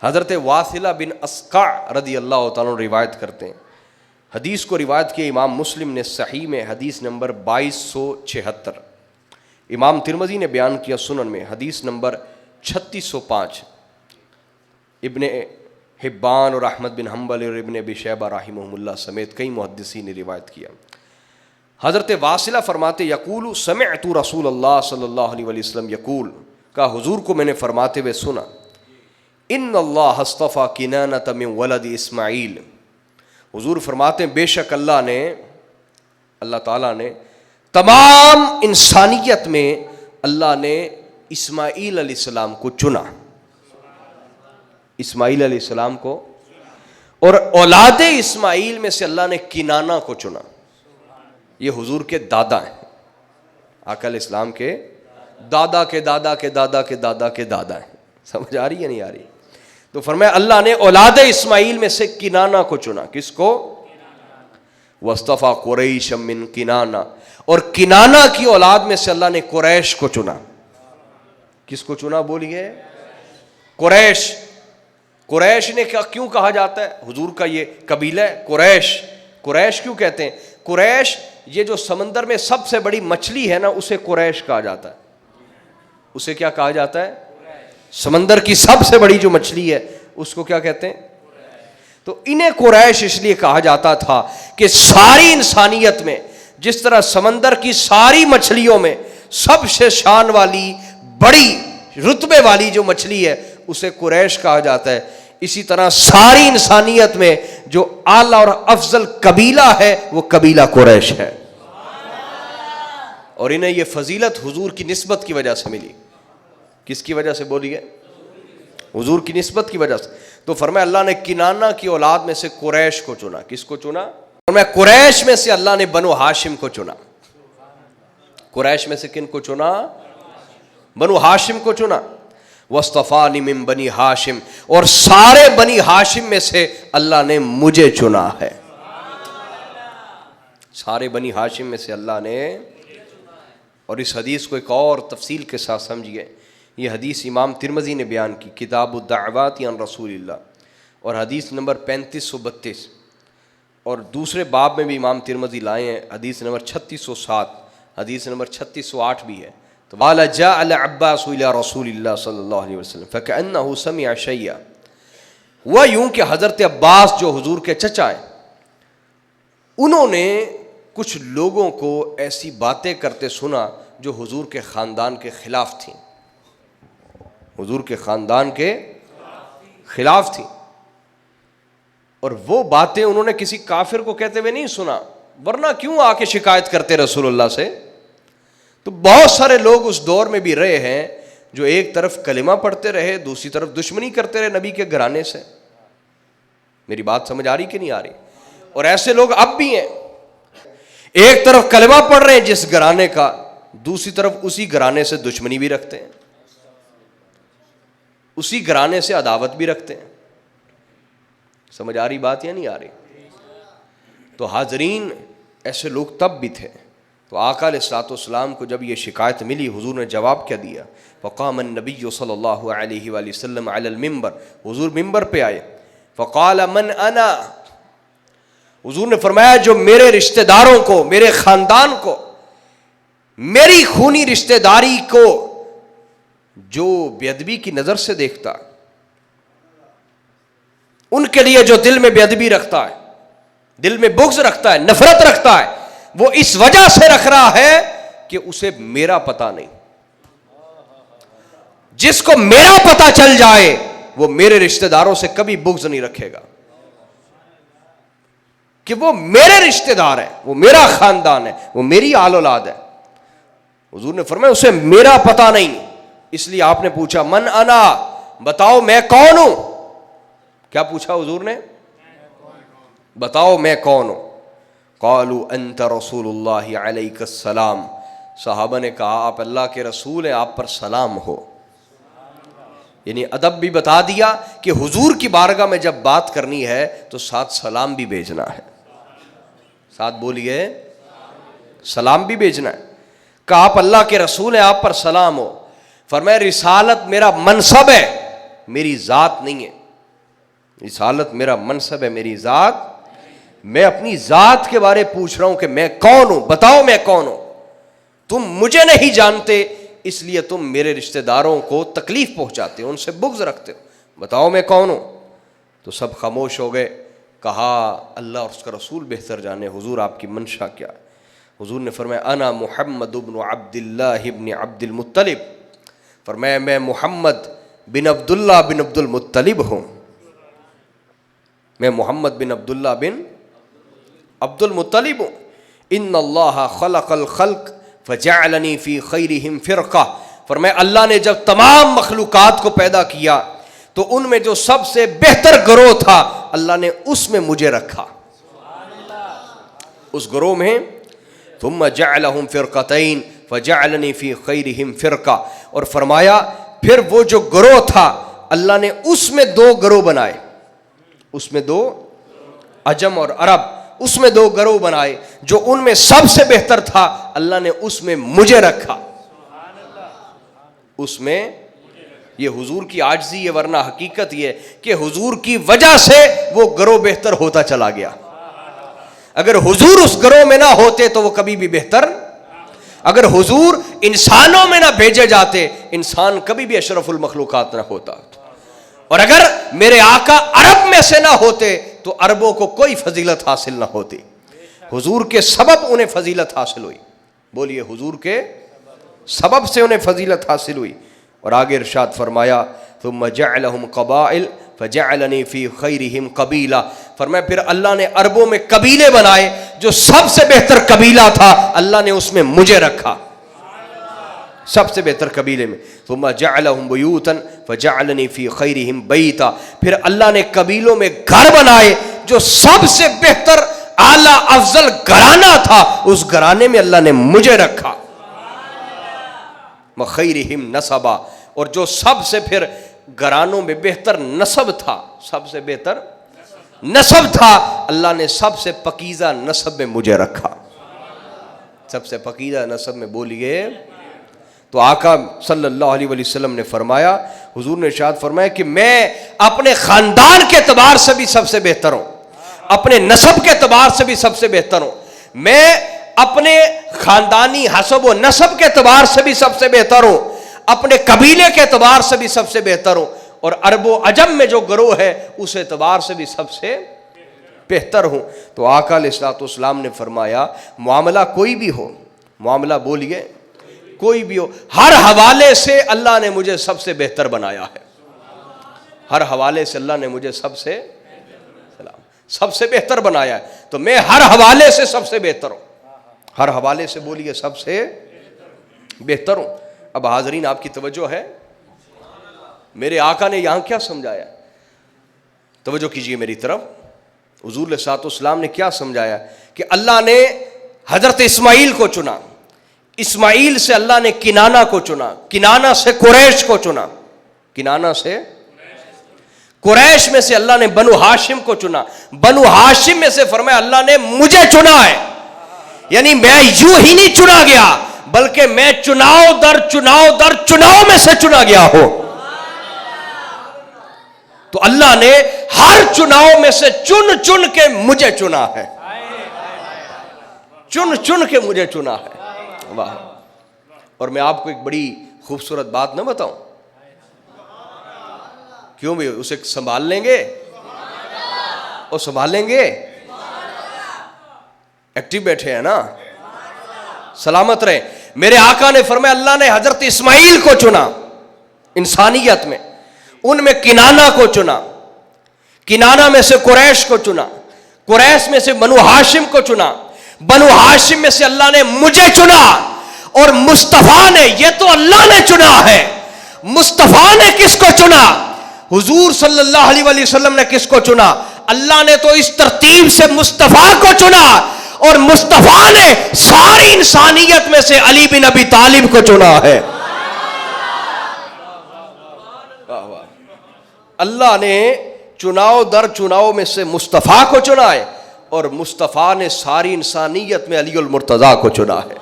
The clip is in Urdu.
حضرت واصلہ بن اسقع رضی اللہ تعالیٰ روایت کرتے ہیں، حدیث کو روایت کیا امام مسلم نے صحیح میں حدیث نمبر 2276، امام ترمذی نے بیان کیا سنن میں حدیث نمبر 3605، ابن حبان اور احمد بن حنبل اور ابن ابی شیبہ رحمہم اللہ سمیت کئی محدثین نے روایت کیا۔ حضرت واصلہ فرماتے یقول سمعت رسول اللہ صلی اللہ علیہ وسلم یقول، کا حضور کو میں نے فرماتے ہوئے سنا، ان اللہ اصطفیٰ کنانۃ من ولد اسماعیل، حضور فرماتے ہیں بے شک اللہ تعالیٰ نے تمام انسانیت میں اللہ نے اسماعیل علیہ السلام کو چنا، اسماعیل علیہ السلام کو، اور اولاد اسماعیل میں سے اللہ نے کنانہ کو چنا۔ یہ حضور کے دادا ہیں، آقا علیہ السلام کے دادا کے دادا کے دادا کے دادا کے دادا ہیں۔ سمجھ آ رہی ہے نہیں آ رہی؟ تو فرمایا اللہ نے اولاد اسماعیل میں سے کنانہ کو چنا۔ کس کو؟ وَاصْطَفَىٰ قُرَيْشًا مِّن کِنانہ، اور کنانہ کی اولاد میں سے اللہ نے قریش کو چنا۔ کس کو چنا بولیے؟ قریش۔ قریش نے کیوں کہا جاتا ہے؟ حضور کا یہ قبیلہ ہے قریش۔ قریش کیوں کہتے ہیں؟ قریش یہ جو سمندر میں سب سے بڑی مچھلی ہے نا، اسے قریش کہا جاتا ہے۔ اسے کیا کہا جاتا ہے؟ سمندر کی سب سے بڑی جو مچھلی ہے اس کو کیا کہتے ہیں؟ تو انہیں قریش اس لیے کہا جاتا تھا کہ ساری انسانیت میں جس طرح سمندر کی ساری مچھلیوں میں سب سے شان والی بڑی رتبے والی جو مچھلی ہے اسے قریش کہا جاتا ہے، اسی طرح ساری انسانیت میں جو اعلیٰ اور افضل قبیلہ ہے وہ قبیلہ قریش ہے، اور انہیں یہ فضیلت حضور کی نسبت کی وجہ سے ملی۔ کس کی وجہ سے بولیے؟ حضور کی نسبت کی وجہ سے۔ تو فرمایا اللہ نے کنانہ کی اولاد میں سے قریش کو چنا۔ کس کو چنا؟ فرمایا قریش میں سے اللہ نے بنو ہاشم کو چنا۔ قریش میں سے کن کو چنا؟ بنو ہاشم کو چنا۔ وَاصْطَفَانِ مِن بنی ہاشم، اور سارے بنی ہاشم میں سے اللہ نے مجھے چنا ہے۔ سارے بنی ہاشم میں سے اللہ نے، اور اس حدیث کو ایک اور تفصیل کے ساتھ سمجھیے، یہ حدیث امام ترمذی نے بیان کی کتاب الدعوات عن رسول اللہ، اور حدیث نمبر 3532، اور دوسرے باب میں بھی امام ترمذی لائے ہیں، حدیث نمبر 3607، حدیث نمبر 3608 بھی ہے۔ تو قال جاء العباس الى رسول اللہ صلی اللہ علیہ وسلم فكأنه سمع شيئا، وہ یوں کہ حضرت عباس جو حضور کے چچا ہیں انہوں نے کچھ لوگوں کو ایسی باتیں کرتے سنا جو حضور کے خاندان کے خلاف تھیں، حضور کے خاندان کے خلاف تھیں، اور وہ باتیں انہوں نے کسی کافر کو کہتے ہوئے نہیں سنا، ورنہ کیوں آ کے شکایت کرتے رسول اللہ سے؟ تو بہت سارے لوگ اس دور میں بھی رہے ہیں جو ایک طرف کلمہ پڑھتے رہے، دوسری طرف دشمنی کرتے رہے نبی کے گھرانے سے۔ میری بات سمجھ آ رہی کہ نہیں آ رہی؟ اور ایسے لوگ اب بھی ہیں، ایک طرف کلمہ پڑھ رہے ہیں جس گھرانے کا، دوسری طرف اسی گھرانے سے دشمنی بھی رکھتے ہیں، اسی گھرانے سے عداوت بھی رکھتے ہیں۔ سمجھ آ رہی بات یا نہیں آ رہی؟ تو حاضرین ایسے لوگ تب بھی تھے۔ تو آقا علیہ الصلوۃ والسلام کو جب یہ شکایت ملی، حضور نے جواب کیا دیا؟ فقام النبی صلی اللہ علیہ وآلہ وسلم علی المنبر، حضور ممبر پہ آئے، فقال من انا، حضور نے فرمایا جو میرے رشتہ داروں کو، میرے خاندان کو، میری خونی رشتہ داری کو جو بے ادبی کی نظر سے دیکھتا، ان کے لیے جو دل میں بے ادبی رکھتا ہے، دل میں بغض رکھتا ہے، نفرت رکھتا ہے، وہ اس وجہ سے رکھ رہا ہے کہ اسے میرا پتہ نہیں۔ جس کو میرا پتہ چل جائے وہ میرے رشتہ داروں سے کبھی بغض نہیں رکھے گا، کہ وہ میرے رشتہ دار ہیں، وہ میرا خاندان ہے، وہ میری آل اولاد ہے۔ حضور نے فرمایا اسے میرا پتہ نہیں، اس لیے آپ نے پوچھا من انا، بتاؤ میں کون ہوں؟ کیا پوچھا حضور نے؟ بتاؤ میں کون ہوں؟ قالوا انت رسول اللہ علیک السلام، صحابہ نے کہا آپ اللہ کے رسول ہیں، آپ پر سلام ہو۔ یعنی ادب بھی بتا دیا کہ حضور کی بارگاہ میں جب بات کرنی ہے تو ساتھ سلام بھی بھیجنا ہے، ساتھ بولیے سلام بھی بھیجنا ہے۔ کہا آپ اللہ کے رسول ہیں، آپ پر سلام ہو۔ فرمایا رسالت میرا منصب ہے، میری ذات نہیں ہے۔ رسالت میرا منصب ہے، میری ذات، میں اپنی ذات کے بارے پوچھ رہا ہوں کہ میں کون ہوں، بتاؤ میں کون ہوں. تم مجھے نہیں جانتے اس لیے تم میرے رشتہ داروں کو تکلیف پہنچاتے ہو، ان سے بغض رکھتے ہو، بتاؤ میں کون ہوں. تو سب خاموش ہو گئے. کہا اللہ اور اس کا رسول بہتر جانے، حضور آپ کی منشا کیا ہے؟ حضور نے فرمایا انا محمد بن عبد اللہ بن عبد المطلب. فرمایا میں محمد بن عبداللہ بن عبد المطلب ہوں، میں محمد بن عبداللہ بن عبد المطلب ہوں. ان اللہ خلق الخلق فجعلنی فی خیرہم فرقہ. فرمایا اللہ نے جب تمام مخلوقات کو پیدا کیا تو ان میں جو سب سے بہتر گروہ تھا اللہ نے اس میں مجھے رکھا، اس گروہ میں. ثم جعلہم فرقتین فجعلنی فی خیرہم فرقہ. اور فرمایا پھر وہ جو گروہ تھا اللہ نے اس میں دو گروہ بنائے، اس میں دو، عجم اور عرب، اس میں دو گروہ بنائے. جو ان میں سب سے بہتر تھا اللہ نے اس میں مجھے رکھا، اس میں. یہ حضور کی عاجزی ہے، ورنہ حقیقت یہ کہ حضور کی وجہ سے وہ گروہ بہتر ہوتا چلا گیا. اگر حضور اس گروہ میں نہ ہوتے تو وہ کبھی بھی بہتر، اگر حضور انسانوں میں نہ بھیجے جاتے انسان کبھی بھی اشرف المخلوقات نہ ہوتا. اور اگر میرے آقا عرب میں سے نہ ہوتے تو عربوں کو کوئی فضیلت حاصل نہ ہوتی. حضور کے سبب انہیں فضیلت حاصل ہوئی. بولیے حضور کے سبب سے انہیں فضیلت حاصل ہوئی. اور آگے ارشاد فرمایا ثم جعلہم قبائل فجعلنی فی خیرہم قبیلہ. فرمایا پھر اللہ نے عربوں میں قبیلے بنائے، جو سب سے بہتر قبیلہ تھا اللہ نے اس میں مجھے رکھا، سب سے بہتر قبیلے میں. ثم جعلہم بیوتا فجعلنی فی خیرہم بیتا. پھر اللہ نے قبیلوں میں گھر بنائے، جو سب سے بہتر اعلیٰ افضل گھرانہ تھا اس گھرانے میں اللہ نے مجھے رکھا. وخیرہم نسبا. اور جو سب سے پھر گھرانوں میں بہتر نسب تھا، سب سے بہتر نسب تھا اللہ نے سب سے پکیزہ نسب میں مجھے رکھا، سب سے پکیزہ نسب میں. بولیے. تو آقا صلی اللہ علیہ وسلم نے فرمایا، حضور نے ارشاد فرمایا کہ میں اپنے خاندان کے اعتبار سے بھی سب سے بہتر ہوں، اپنے نسب کے اعتبار سے بھی سب سے بہتر ہوں، میں اپنے خاندانی حسب و نسب کے اعتبار سے بھی سب سے بہتر ہوں، اپنے قبیلے کے اعتبار سے بھی سب سے بہتر ہوں، اور عرب و عجم میں جو گروہ ہے اس اعتبار سے بھی سب سے بہتر ہوں. تو آقا علیہ الصلوۃ والسلام نے فرمایا معاملہ کوئی بھی ہو، معاملہ بولیے کوئی بھی ہو، ہر حوالے سے اللہ نے مجھے سب سے بہتر بنایا ہے، ہر حوالے سے اللہ نے مجھے سب سے بہتر بنایا ہے. تو میں ہر حوالے سے سب سے بہتر ہوں، ہر حوالے سے بولیے سب سے بہتر ہوں. اب حاضرین آپ کی توجہ ہے، میرے آقا نے یہاں کیا سمجھایا؟ توجہ کیجئے میری طرف. حضور علیہ الصلوۃ والسلام نے کیا سمجھایا کہ اللہ نے حضرت اسماعیل کو چنا، اسماعیل سے اللہ نے کنانہ کو چنا، کنانہ سے قریش کو چنا، کنانہ سے قریش میں سے اللہ نے بنو ہاشم کو چنا، بنو ہاشم میں سے فرمایا اللہ نے مجھے چنا ہے. یعنی میں یوں ہی نہیں چنا گیا بلکہ میں چناؤ در چناؤ میں سے چنا گیا ہوں. تو اللہ نے ہر چناؤ میں سے چن کے مجھے چنا ہے، چن کے مجھے چنا ہے. واہ. اور میں آپ کو ایک بڑی خوبصورت بات نہ بتاؤں؟ کیوں بھی اسے سنبھال لیں گے اور سنبھالیں گے، ایکٹیو بیٹھے ہیں نا، سلامت رہیں. میرے آقا نے فرمایا اللہ نے حضرت اسماعیل کو چنا انسانیت میں، ان میں کنانہ کو چنا، کنانہ میں سے قریش کو چنا، قریش میں سے بنو ہاشم کو چنا، بنو ہاشم میں سے اللہ نے مجھے چنا. اور مصطفیٰ نے، یہ تو اللہ نے چنا ہے، مصطفیٰ نے کس کو چنا؟ حضور صلی اللہ علیہ وسلم نے کس کو چنا؟ اللہ نے تو اس ترتیب سے مصطفیٰ کو چنا، اور مصطفیٰ نے ساری انسانیت میں سے علی بن ابی طالب کو چنا ہے. اللہ نے چناؤ در چناؤ میں سے مصطفیٰ کو چنا ہے، اور مصطفیٰ نے ساری انسانیت میں علی المرتضیٰ کو چنا ہے.